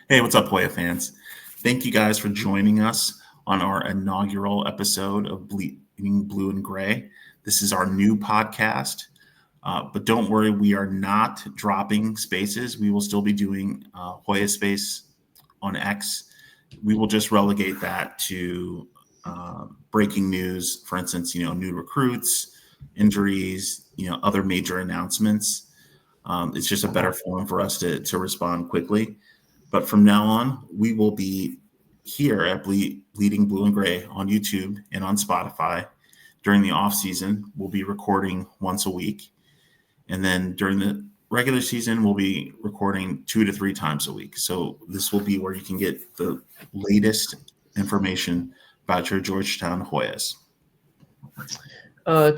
Hey, what's up, Hoya fans? Thank you guys for joining us on our inaugural episode of Bleeding Blue and Gray. This is our new podcast, but don't worry, we are not dropping spaces. We will still be doing Hoya Space on X. We will just relegate that to breaking news, for instance, new recruits, injuries, other major announcements. It's just a better forum for us to respond quickly. But from now on, we will be here at Bleeding Blue and Gray on YouTube and on Spotify. During the off season, we'll be recording once a week. And then during the regular season, we'll be recording 2 to 3 times a week. So this will be where you can get the latest information about your Georgetown Hoyas.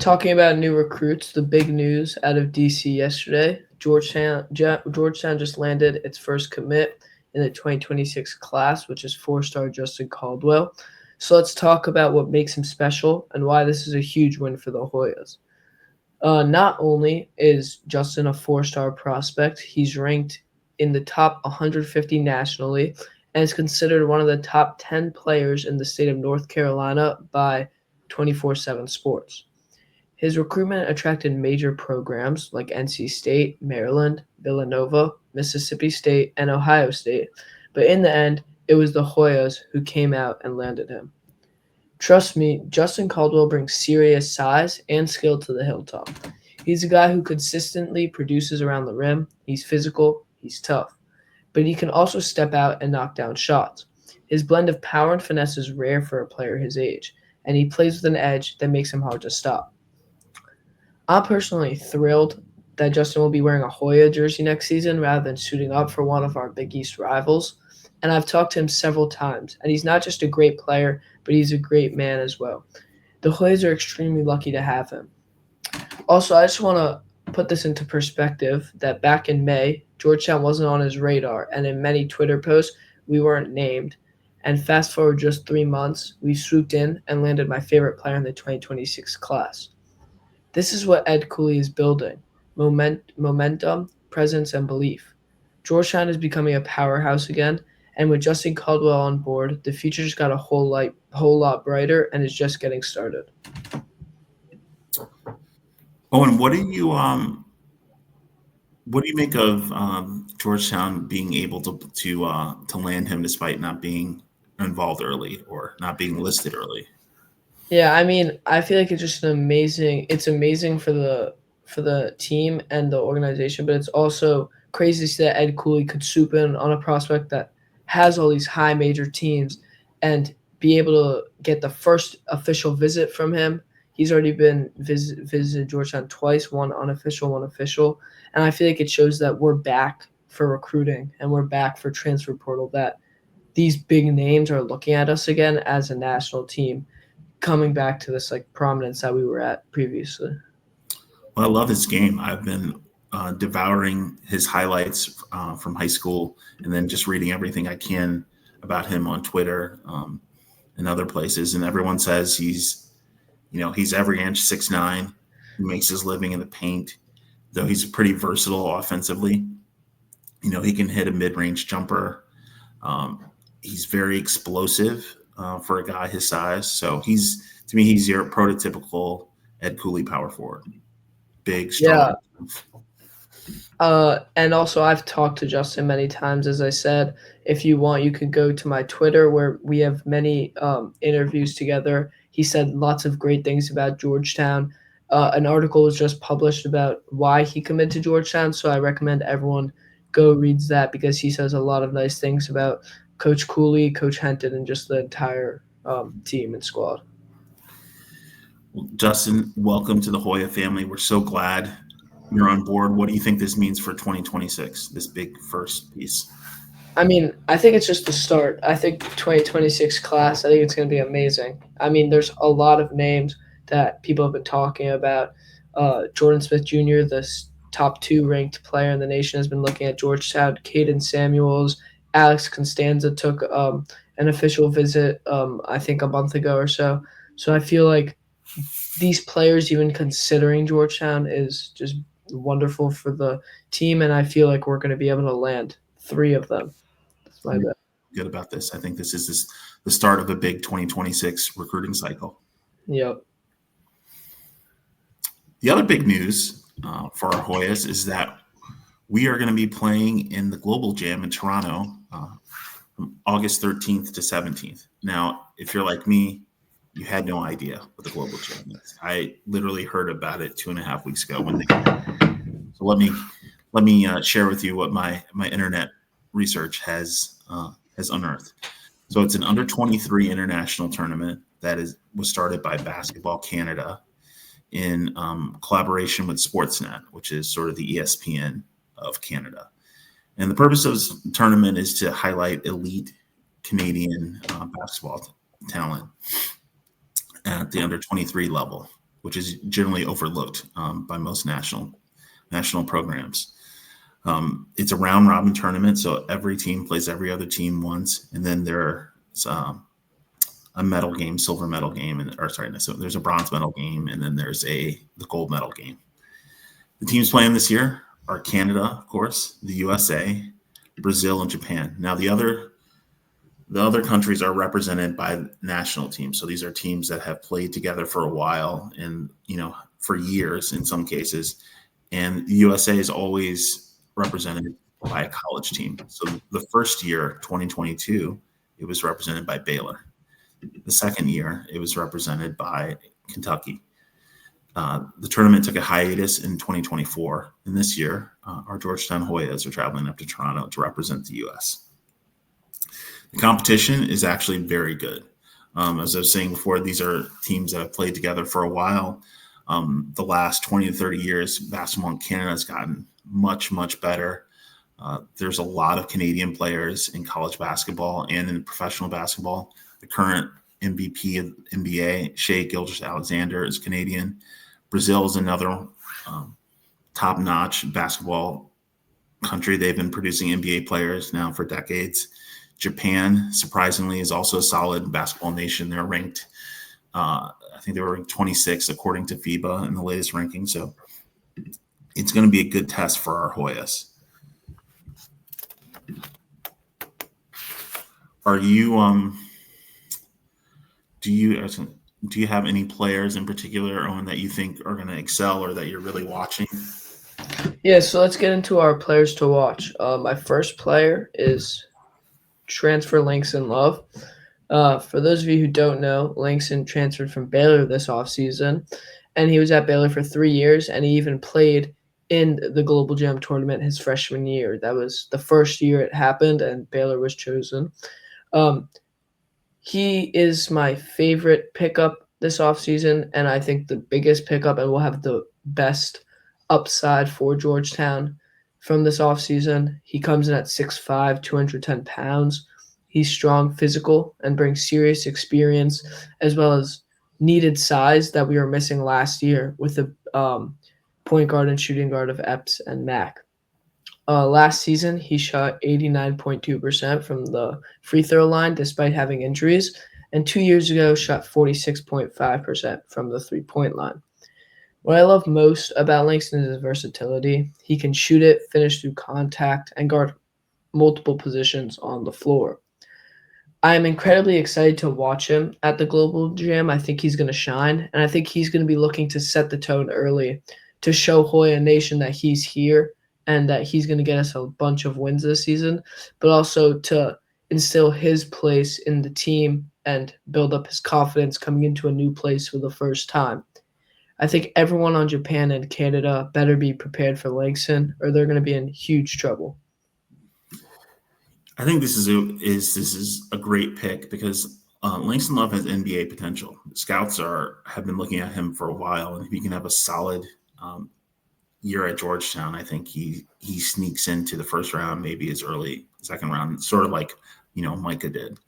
Talking about new recruits, the big news out of DC yesterday, Georgetown just landed its first commit in the 2026 class, which is four-star Justin Caldwell. So let's talk about what makes him special and why this is a huge win for the Hoyas. Not only is Justin a four-star prospect, he's ranked in the top 150 nationally and is considered one of the top 10 players in the state of North Carolina by 24/7 Sports. His recruitment attracted major programs like NC State, Maryland, Villanova, Mississippi State, and Ohio State, but in the end, it was the Hoyas who came out and landed him. Trust me, Justin Caldwell brings serious size and skill to the hilltop. He's a guy who consistently produces around the rim. He's physical, he's tough, but he can also step out and knock down shots. His blend of power and finesse is rare for a player his age, and he plays with an edge that makes him hard to stop. I'm personally thrilled that Justin will be wearing a Hoya jersey next season rather than suiting up for one of our Big East rivals. And I've talked to him several times, and he's not just a great player, but he's a great man as well. The Hoyas are extremely lucky to have him. Also, I just want to put this into perspective that back in May, Georgetown wasn't on his radar, and in many Twitter posts, we weren't named. And fast forward just 3 months, we swooped in and landed my favorite player in the 2026 class. This is what Ed Cooley is building: momentum, presence, and belief. Georgetown is becoming a powerhouse again, and with Justin Caldwell on board, the future just got a whole lot brighter and is just getting started. Owen, what do you make of Georgetown being able to land him despite not being involved early or not being listed early? Yeah, I mean, I feel like it's just it's amazing for the team and the organization, but it's also crazy to see that Ed Cooley could swoop in on a prospect that has all these high major teams and be able to get the first official visit from him. He's already been visited Georgetown twice, one unofficial, one official, and I feel like it shows that we're back for recruiting and we're back for transfer portal, that these big names are looking at us again as a national team, coming back to this like prominence that we were at previously. Well, I love his game. I've been devouring his highlights from high school, and then just reading everything I can about him on Twitter and other places. And everyone says he's every inch 6'9". He makes his living in the paint, though he's pretty versatile offensively. He can hit a mid-range jumper. He's very explosive for a guy his size. So to me, he's your prototypical Ed Cooley power forward. Big, strong. Yeah. And also, I've talked to Justin many times. As I said, if you want, you could go to my Twitter where we have many interviews together. He said lots of great things about Georgetown. An article was just published about why he committed to Georgetown, so I recommend everyone go reads that because he says a lot of nice things about Coach Cooley, Coach Henton, and just the entire team and squad. Justin, welcome to the Hoya family. We're so glad you're on board. What do you think this means for 2026, this big first piece? I mean, I think it's just the start. I think 2026 class, I think it's going to be amazing. I mean, there's a lot of names that people have been talking about. Jordan Smith Jr., the top 2 ranked player in the nation, has been looking at Georgetown. Caden Samuels, Alex Constanza took an official visit, I think, a month ago or so. So I feel like these players even considering Georgetown is just wonderful for the team, and I feel like we're going to be able to land 3 of them. That's my bet. Good about this. I think this is the start of a big 2026 recruiting cycle. Yep. The other big news for our Hoyas is that we are going to be playing in the Global Jam in Toronto from August 13th to 17th. Now, if you're like me, you had no idea what the Global Jam is. I literally heard about it 2.5 weeks ago. So let me share with you what my internet research has unearthed. So it's an under 23 international tournament that was started by Basketball Canada in collaboration with Sportsnet, which is sort of the ESPN of Canada. And the purpose of this tournament is to highlight elite Canadian basketball talent at the under 23 level, which is generally overlooked by most national programs. It's a round robin tournament, so every team plays every other team once, and then there's a medal game, silver medal game, so there's a bronze medal game, and then there's the gold medal game. The teams playing this year are Canada, of course, the USA, Brazil, and Japan. Now the other countries are represented by national teams. So these are teams that have played together for a while and for years in some cases. And the USA is always represented by a college team. So the first year, 2022, it was represented by Baylor. The second year, it was represented by Kentucky. The tournament took a hiatus in 2024. And this year, our Georgetown Hoyas are traveling up to Toronto to represent the U.S. The competition is actually very good. As I was saying before, these are teams that have played together for a while. The last 20 to 30 years, basketball in Canada has gotten much, much better. There's a lot of Canadian players in college basketball and in professional basketball. The current MVP of NBA, Shai Gilgeous-Alexander, is Canadian. Brazil is another top-notch basketball country. They've been producing NBA players now for decades. Japan, surprisingly, is also a solid basketball nation. They're ranked, I think they were ranked 26 according to FIBA in the latest ranking. So it's going to be a good test for our Hoyas. Are you do you have any players in particular, Owen, that you think are going to excel or that you're really watching? Yeah, so let's get into our players to watch. My first player is transfer Langston Love. For those of you who don't know, Langston transferred from Baylor this offseason, and he was at Baylor for 3 years, and he even played in the Global Jam tournament his freshman year. That was the first year it happened, and Baylor was chosen. He is my favorite pickup this offseason, and I think the biggest pickup, and will have the best upside for Georgetown from this offseason. He comes in at 6'5", 210 pounds. He's strong, physical, and brings serious experience as well as needed size that we were missing last year with the point guard and shooting guard of Epps and Mack. Last season, he shot 89.2% from the free throw line despite having injuries, and 2 years ago shot 46.5% from the three-point line. What I love most about Langston is his versatility. He can shoot it, finish through contact, and guard multiple positions on the floor. I am incredibly excited to watch him at the Global Jam. I think he's going to shine, and I think he's going to be looking to set the tone early to show Hoya Nation that he's here and that he's going to get us a bunch of wins this season, but also to instill his place in the team and build up his confidence coming into a new place for the first time. I think everyone on Japan and Canada better be prepared for Langston, or they're going to be in huge trouble. I think this is a great pick because Langston Love has NBA potential. Scouts have been looking at him for a while, and if he can have a solid year at Georgetown, I think he sneaks into the first round, maybe as early second round, sort of like Micah did.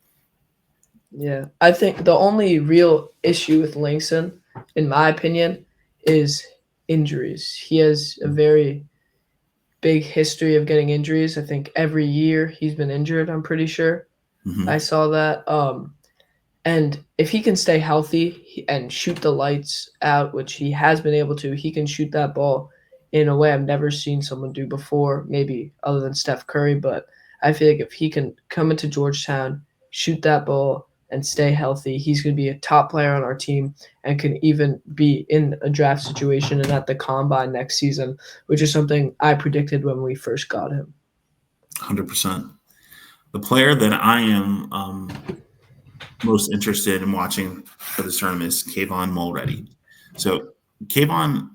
Yeah, I think the only real issue with Langston, in my opinion, is injuries. He has a very big history of getting injuries. I think every year he's been injured, I'm pretty sure. Mm-hmm. I saw that. And if he can stay healthy and shoot the lights out, which he has been able to, he can shoot that ball in a way I've never seen someone do before, maybe other than Steph Curry. But I feel like if he can come into Georgetown, shoot that ball, and stay healthy, he's going to be a top player on our team and can even be in a draft situation and at the combine next season, which is something I predicted when we first got him. 100%. The player that I am most interested in watching for this tournament is Kayvon Mulready. So Kayvon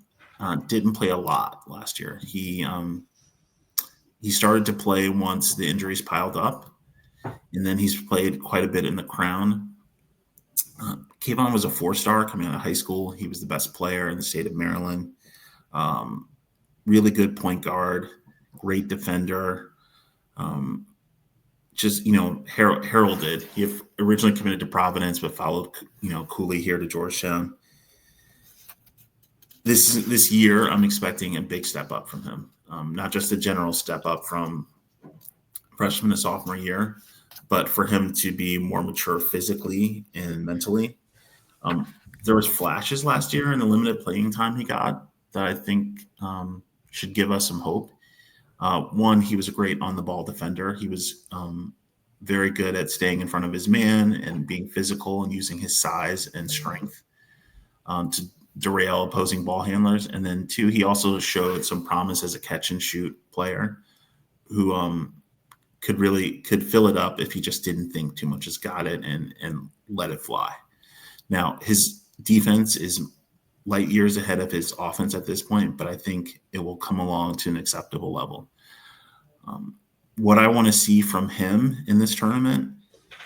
didn't play a lot last year. He started to play once the injuries piled up, and then he's played quite a bit in the Crown. Kayvon was a 4-star coming out of high school. He was the best player in the state of Maryland. Really good point guard, great defender. Just heralded. He originally committed to Providence, but followed Cooley here to Georgetown. This year, I'm expecting a big step up from him. Not just a general step up from freshman to sophomore year, but for him to be more mature physically and mentally. There was flashes last year in the limited playing time he got that I think should give us some hope. One, he was a great on-the-ball defender. He was very good at staying in front of his man and being physical and using his size and strength to derail opposing ball handlers. And then two, he also showed some promise as a catch-and-shoot player who could fill it up if he just didn't think too much, just got it and let it fly. Now, his defense is light years ahead of his offense at this point, but I think it will come along to an acceptable level. What I want to see from him in this tournament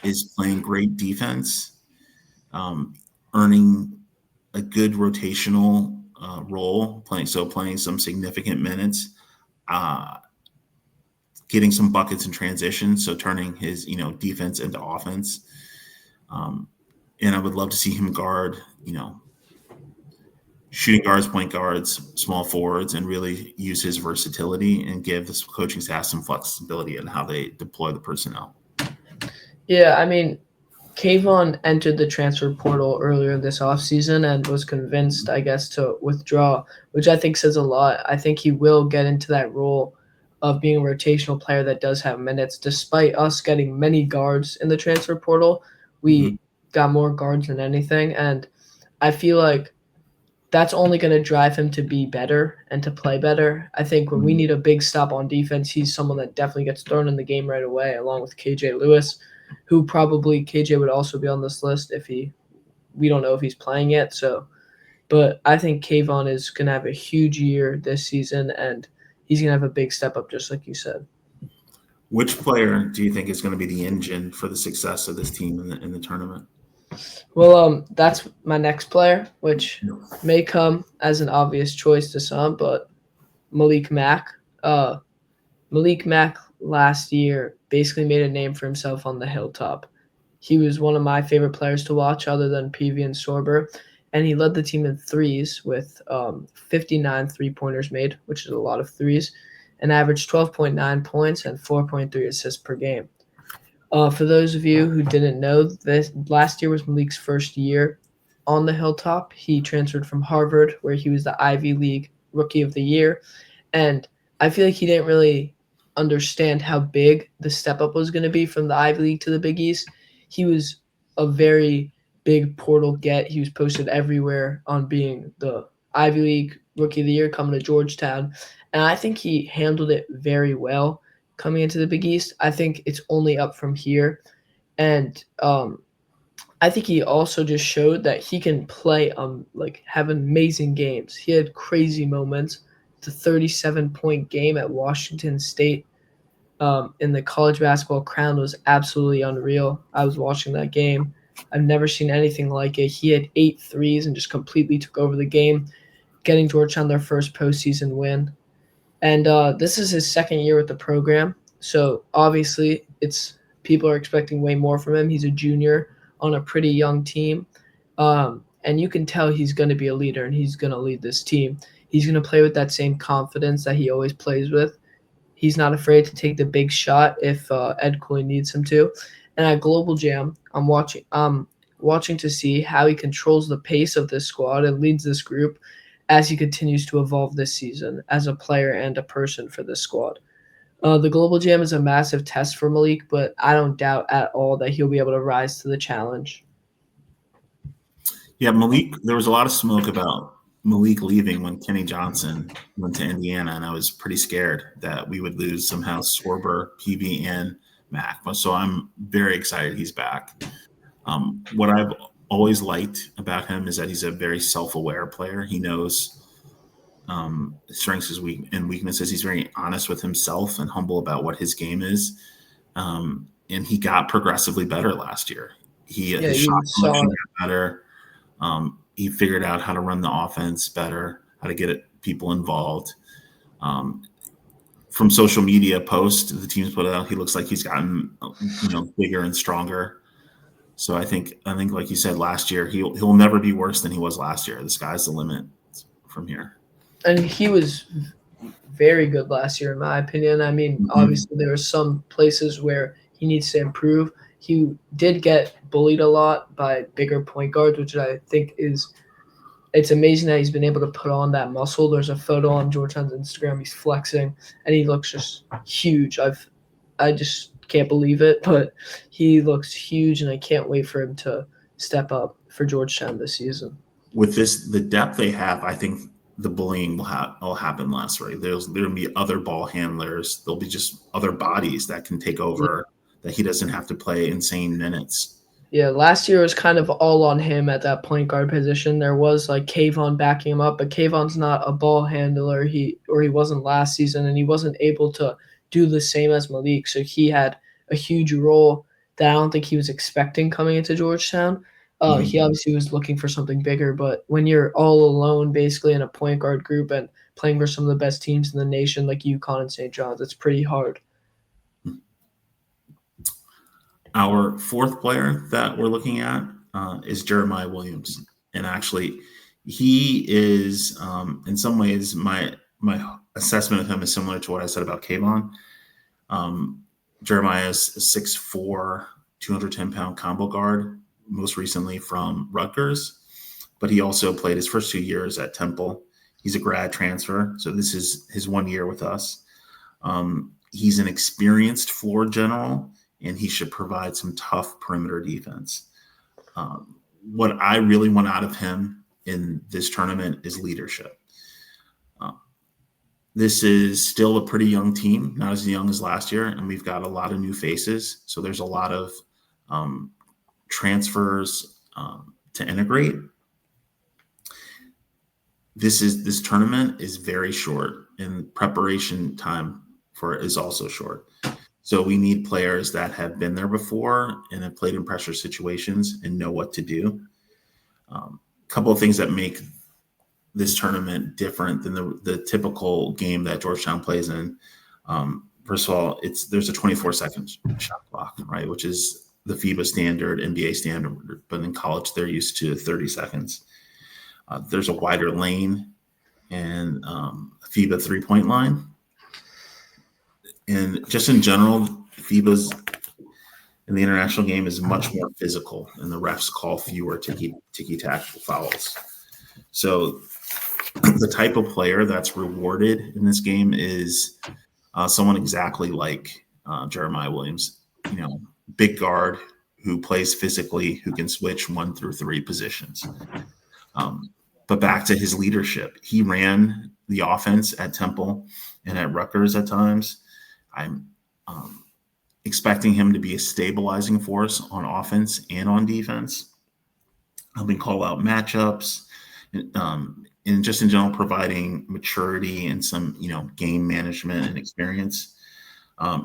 is playing great defense, earning a good rotational role, playing some significant minutes, getting some buckets in transition, so turning his defense into offense. And I would love to see him guard, shooting guards, point guards, small forwards, and really use his versatility and give this coaching staff some flexibility in how they deploy the personnel. Yeah, I mean, Kayvon entered the transfer portal earlier this offseason and was convinced, I guess, to withdraw, which I think says a lot. I think he will get into that role of being a rotational player that does have minutes. Despite us getting many guards in the transfer portal, we got more guards than anything, and I feel like that's only going to drive him to be better and to play better. I think when we need a big stop on defense, he's someone that definitely gets thrown in the game right away, along with KJ Lewis, who probably KJ would also be on this list if we don't know if he's playing yet. So, but I think Kayvon is going to have a huge year this season, and he's going to have a big step up, just like you said. Which player do you think is going to be the engine for the success of this team in the tournament? Well, that's my next player, which may come as an obvious choice to some, but Malik Mack. Malik Mack last year basically made a name for himself on the hilltop. He was one of my favorite players to watch other than Peavy and Sorber, and he led the team in threes with 59 three-pointers made, which is a lot of threes, and averaged 12.9 points and 4.3 assists per game. For those of you who didn't know, this last year was Malik's first year on the hilltop. He transferred from Harvard, where he was the Ivy League Rookie of the Year, and I feel like he didn't really understand how big the step up was going to be from the Ivy League to the Big East. He was a very big portal get. He was posted everywhere on being the Ivy League Rookie of the Year coming to Georgetown, and I think he handled it very well coming into the Big East. I think it's only up from here. And I think he also just showed that he can play, have amazing games. He had crazy moments. The 37-point game at Washington State in the college basketball crown was absolutely unreal. I was watching that game. I've never seen anything like it. He had 8 threes and just completely took over the game, getting Georgetown their first postseason win. And this is his second year with the program, so obviously people are expecting way more from him. He's a junior on a pretty young team, and you can tell he's going to be a leader and he's going to lead this team. He's going to play with that same confidence that he always plays with. He's not afraid to take the big shot if Ed Cooley needs him to. And at Global Jam, I'm watching to see how he controls the pace of this squad and leads this group as he continues to evolve this season as a player and a person for this squad. The Global Jam is a massive test for Malik, but I don't doubt at all that he'll be able to rise to the challenge. Yeah, Malik, there was a lot of smoke about Malik leaving when Kenny Johnson went to Indiana, and I was pretty scared that we would lose somehow Swarber, PV, and Mack. So I'm very excited he's back. What I've always liked about him is that he's a very self-aware player. He knows strengths and weaknesses. He's very honest with himself and humble about what his game is. And he got progressively better last year. His shot selection got better. He figured out how to run the offense better, how to get people involved. From social media posts the teams put out, he looks like he's gotten bigger and stronger. So I think like you said last year, he'll never be worse than he was last year. The sky's the limit from here. And he was very good last year, in my opinion. I mean, obviously there were some places where he needs to improve. He did get bullied a lot by bigger point guards, which I think it's amazing that he's been able to put on that muscle. There's a photo on Georgetown's Instagram. He's flexing, and he looks just huge. I just can't believe it, but he looks huge, and I can't wait for him to step up for Georgetown this season. With the depth they have, I think the bullying will happen less, right? There'll be other ball handlers. There'll be just other bodies that can take over, that he doesn't have to play insane minutes. Yeah, last year was kind of all on him at that point guard position. There was like Kayvon backing him up, but Kayvon's not a ball handler. He wasn't last season, and he wasn't able to do the same as Malik. So he had a huge role that I don't think he was expecting coming into Georgetown. He obviously was looking for something bigger, but when you're all alone basically in a point guard group and playing for some of the best teams in the nation like UConn and St. John's, it's pretty hard. Our fourth player that we're looking at is Jeremiah Williams. And actually, he is, in some ways, my assessment of him is similar to what I said about Kayvon. Jeremiah is a 6'4", 210-pound combo guard, most recently from Rutgers, but he also played his first 2 years at Temple. He's a grad transfer, so this is his 1 year with us. He's an experienced floor general, and he should provide some tough perimeter defense. What I really want out of him in this tournament is leadership. This is still a pretty young team, not as young as last year, and we've got a lot of new faces. So there's a lot of transfers to integrate. This tournament is very short, and preparation time for it is also short. So we need players that have been there before and have played in pressure situations and know what to do. A couple of things that make this tournament different than the typical game that Georgetown plays in. First of all, there's a 24-second shot clock, right, which is the FIBA standard, NBA standard, but in college they're used to 30 seconds. There's a wider lane and FIBA three-point line. And just in general, FIBA's in the international game is much more physical, and the refs call fewer ticky-tack fouls. So the type of player that's rewarded in this game is someone exactly like Jeremiah Williams, big guard who plays physically, who can switch 1 through 3 positions. But back to his leadership, he ran the offense at Temple and at Rutgers at times. I'm expecting him to be a stabilizing force on offense and on defense, helping call out matchups, and just in general providing maturity and some game management and experience.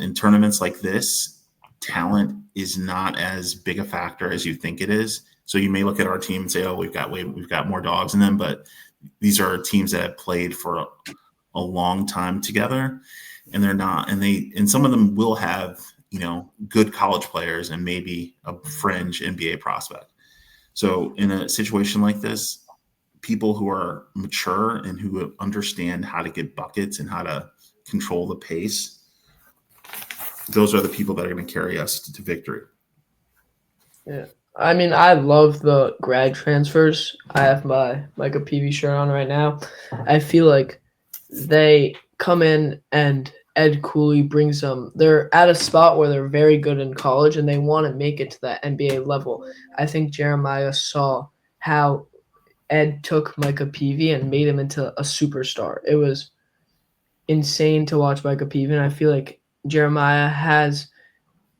In tournaments like this, talent is not as big a factor as you think it is. So you may look at our team and say, "Oh, we've got more dogs in them," but these are teams that have played for a long time together. And they're not, and some of them will have, good college players and maybe a fringe NBA prospect. So in a situation like this, people who are mature and who understand how to get buckets and how to control the pace, those are the people that are going to carry us to victory. Yeah. I mean, I love the grad transfers. I have my Micah PV shirt on right now. I feel like they come in and Ed Cooley brings them. They're at a spot where they're very good in college and they want to make it to that NBA level. I think Jeremiah saw how Ed took Micah Peavy and made him into a superstar. It was insane to watch Micah Peavy, and I feel like Jeremiah has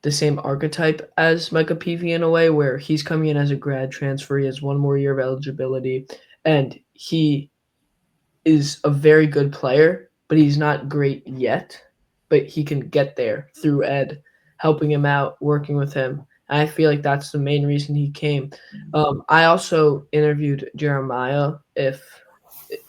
the same archetype as Micah Peavy in a way, where he's coming in as a grad transfer. He has one more year of eligibility, and he is a very good player, but he's not great yet. But he can get there through Ed, helping him out, working with him. And I feel like that's the main reason he came. I also interviewed Jeremiah. If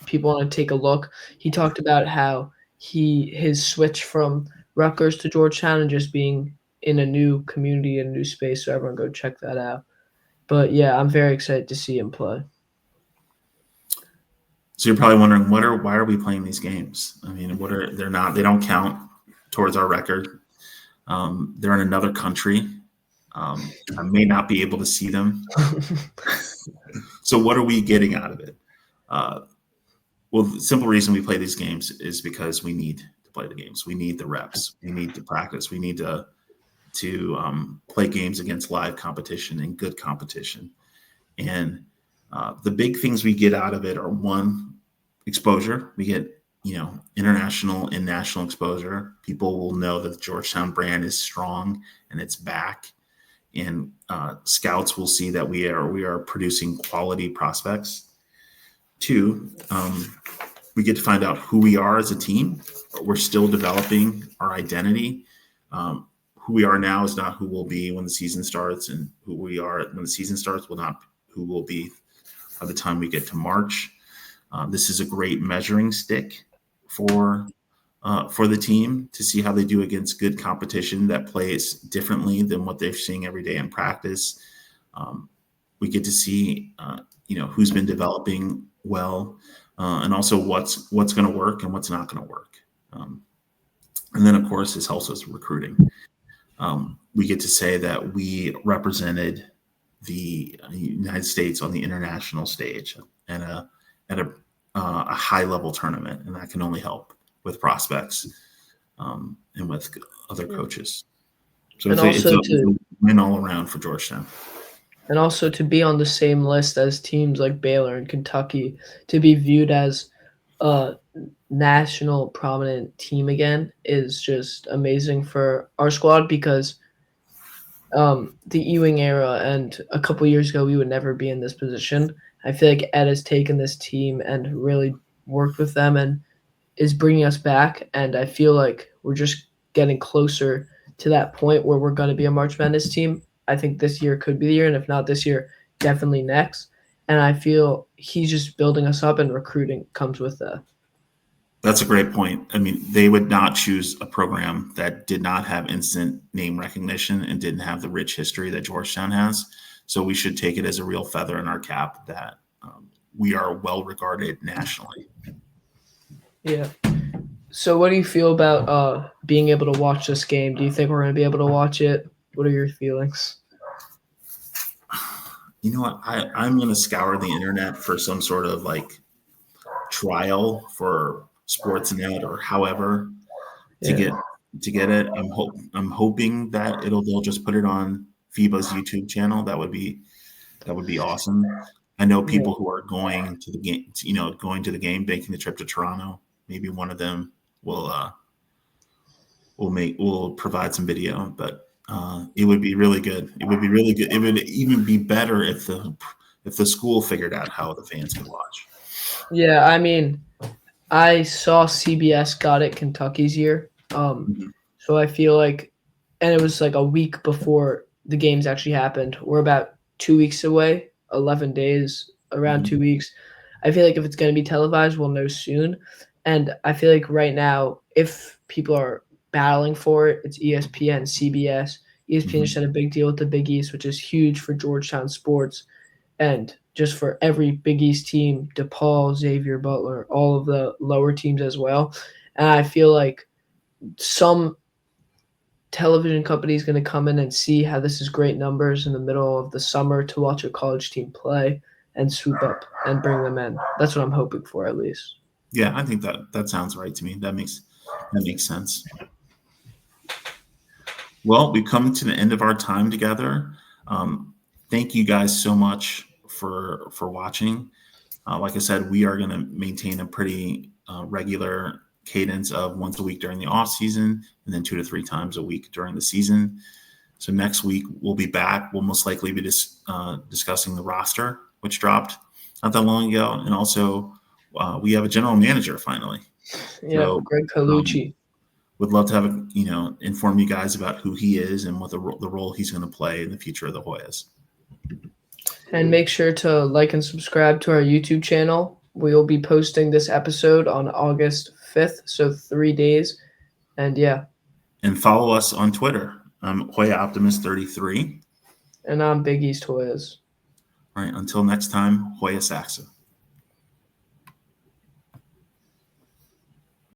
people want to take a look, he talked about how his switch from Rutgers to Georgetown and just being in a new community, a new space. So everyone go check that out. But yeah, I'm very excited to see him play. So you're probably wondering why are we playing these games? I mean, they don't count towards our record. They're in another country. I may not be able to see them. So what are we getting out of it? Well, the simple reason we play these games is because we need to play the games. We need the reps. We need to practice. We need to play games against live competition and good competition. And the big things we get out of it are, one, exposure. We get, international and national exposure. People will know that the Georgetown brand is strong and it's back. And scouts will see that we are producing quality prospects. Two, we get to find out who we are as a team. We're still developing our identity. Who we are now is not who we'll be when the season starts, and who we are when the season starts will not who we'll be by the time we get to March. This is a great measuring stick for the team to see how they do against good competition that plays differently than what they're seeing every day in practice. We get to see, who's been developing well, and also what's going to work and what's not going to work. And then, of course, this helps us recruiting. We get to say that we represented the United States on the international stage and at a high-level tournament, and that can only help with prospects and with other coaches. So it's a win all around for Georgetown. And also to be on the same list as teams like Baylor and Kentucky, to be viewed as a national prominent team again is just amazing for our squad, because the Ewing era and a couple years ago, we would never be in this position. I feel like Ed has taken this team and really worked with them and is bringing us back. And I feel like we're just getting closer to that point where we're going to be a March Madness team. I think this year could be the year, and if not this year, definitely next. And I feel he's just building us up, and recruiting comes with that. That's a great point. I mean, they would not choose a program that did not have instant name recognition and didn't have the rich history that Georgetown has. So we should take it as a real feather in our cap that we are well regarded nationally. Yeah. So what do you feel about being able to watch this game? Do you think we're going to be able to watch it? What are your feelings? You know what? I'm going to scour the internet for some sort of trial for Sportsnet or however to get it. I'm hoping that they'll just put it on FIBA's YouTube channel. That would be awesome. I know people who are going to the game, making the trip to Toronto. Maybe one of them will provide some video, but it would be really good. It would be really good. It would even be better if the school figured out how the fans could watch. Yeah, I mean, I saw CBS got it Kentucky's year. So I feel like, and it was like a week before the games actually happened. We're about 2 weeks away, 11 days, around 2 weeks. I feel like if it's going to be televised, we'll know soon. And I feel like right now, if people are battling for it, it's ESPN, CBS. ESPN just had a big deal with the Big East, which is huge for Georgetown sports. And just for every Big East team, DePaul, Xavier, Butler, all of the lower teams as well. And I feel like some television company is going to come in and see how this is great numbers in the middle of the summer to watch a college team play and swoop up and bring them in. That's what I'm hoping for, at least. Yeah, I think that sounds right to me. That makes That makes sense. Well, we've come to the end of our time together. Thank you guys so much for watching. Like I said, we are going to maintain a pretty regular cadence of once a week during the off season, and then 2 to 3 times a week during the season. So next week we'll be back. We'll most likely be discussing the roster, which dropped not that long ago, and also we have a general manager finally. Yeah, So, Greg Colucci. Would love to have inform you guys about who he is and what the role he's going to play in the future of the Hoyas. And make sure to like and subscribe to our YouTube channel. We will be posting this episode on August 5th, so 3 days. And yeah. And follow us on Twitter. I'm Hoya Optimist 33. And I'm Big East Hoyas. All right. Until next time, Hoya Saxa.